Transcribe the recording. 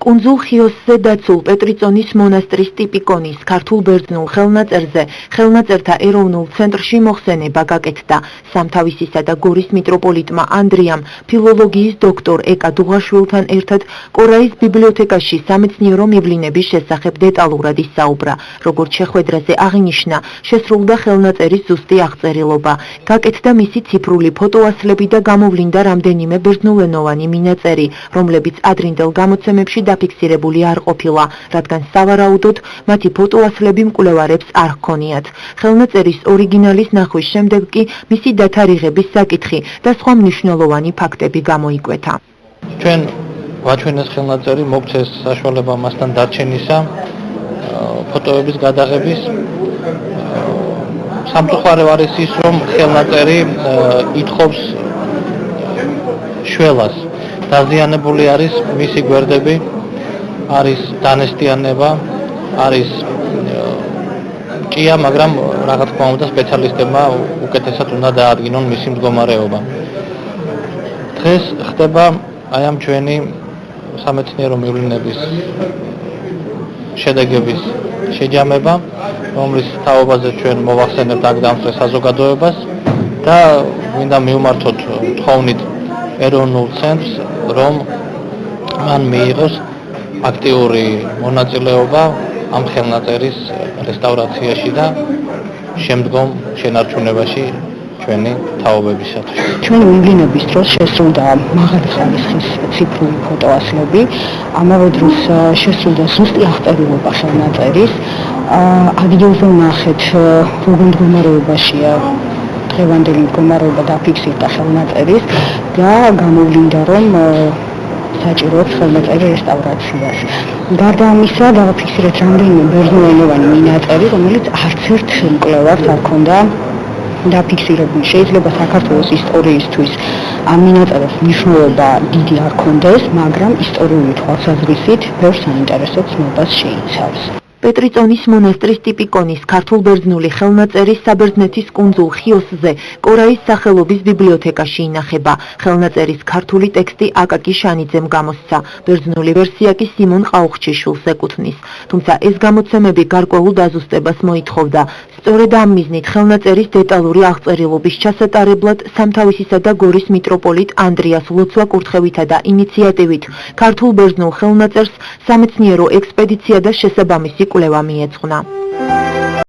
კუნძულ ხიოსზე დაცულ პეტრიწონის მონასტრის ტიპიკონის ქართულ ბერძნულ ხელნაწერზე ხელნაწერთა ეროვნულ ცენტრში მოხსენება გაკეთდა. სამთავისისა და გორის მიტროპოლიტმა ანდრიამ ფილოლოგიის დოქტორ ეკა დუღაშვილთან ერთად კორაის ბიბლიოთეკაში სამეცნიერო მივლინების შესახებ დეტალურად ისაუბრა. როგორც შეხვედრაზე აღინიშნა, შესრულდა ხელნაწერის ზუსტი აღწერილობა. გაკეთდა მისი ციფრული ფოტოასლები და გამოვლინდა რამდენიმე ბერძნულენოვანი მინაწერი, რომლებიც ადრინდელ გამოცემებში დაფიქსირებული არ ყოფილა, რადგან სავარაუდოდ მათი ფოტოასლები მკვლევარებს არ ჰქონიათ. ხელნაწერის ორიგინალის ნახვის შემდეგ კი მისი დათარიღების საკითხი და სხვა მნიშვნელოვანი ფაქტები გამოიკვეთა. ჩვენ ვაჩვენეს ხელნაწერი, მოგცეს საშუალება მასთან დარჩენისა, ფოტოების გადაღების. სამწუხაროდ არის ის, რომ ხელნაწერი ითხოვს შველას. დაზიანებული არის მისი გვერდები, არის დანესტიანება, არის ჭია, მაგრამ რა თქმა უნდა სპეციალისტებმა უკეთესად უნდა დაადგინონ მისი მდგომარეობა. დღეს ხდება აი ამ ჩვენი სამეცნიერო მივლინების შედეგების შეჯამება, რომლის თაობაზე ჩვენ მოვახსენებთ აქ დამსწრე საზოგადოებას და მინდა მივმართოთ თხოვნით ეროვნულ ცენტრს, რომ მან მიიღოს აქტიური მონაწილეობა ამ ხელნაწერის რესტავრაციაში და შემდგომ შენარჩუნებაში ჩვენი თაობებისათვის. ჩვენი მივლინების დროს შესრულდა მაღალი ხარისხის ციფრული ფოტოასლები, ამავე დროს შესრულდა ზუსტი აღწერილობა ხელნაწერის. ადგილზე ვნახეთ, როგორ მდგომარეობაშია დღევანდელი მდგომარეობა დაფიქსირდა ხელნაწერის და გამოვლინდა, რომ საჭიროებს ხელნაწერი რესტავრაციას. გარდა ამისა, დაფიქსირეთ რამდენიმე ბერძნულენოვანი მინაწერი, რომელიც არც ერთ მკვლევარს არ ჰქონდა დაფიქსირებული. შეიძლება საქართველოს ისტორიისთვის ამ მინაწერის მნიშვნელობა დიდი არ ჰქონდეს, მაგრამ ისტორიული თვალსაზრისით ბევრ საინტერესო ცნობას შეიცავს. პეტრიწონის მონასტრის ტიპიკონის ქართულ ბერძნული ხელნაწერი საბერძნეთის კუნძულ ხიოსზე კორაის სახელობის ბიბლიოთეკაში ინახება. ხელნაწერის ქართული ტექსტი აკაკი შანიძემ გამოსცა, ბერძნული ვერსია კი სიმონ ყაუხჩიშვილს ეკუთვნის. თუმცა ეს გამოცემები გარკვეულ დაზუსტებას მოითხოვდა. სწორედ ამ მიზნით ხელნაწერის დეტალური აღწერილობის ჩასატარებლად სამთავისისა და გორის მიტროპოლიტ ანდრიას ლოცვა-კურთხევითა და ინიციატივით ქართულ ბერძნულ ხელნაწერს სამეცნიერო ექსპედიცია და შესაბამისი კვლევა მიეძღვნა.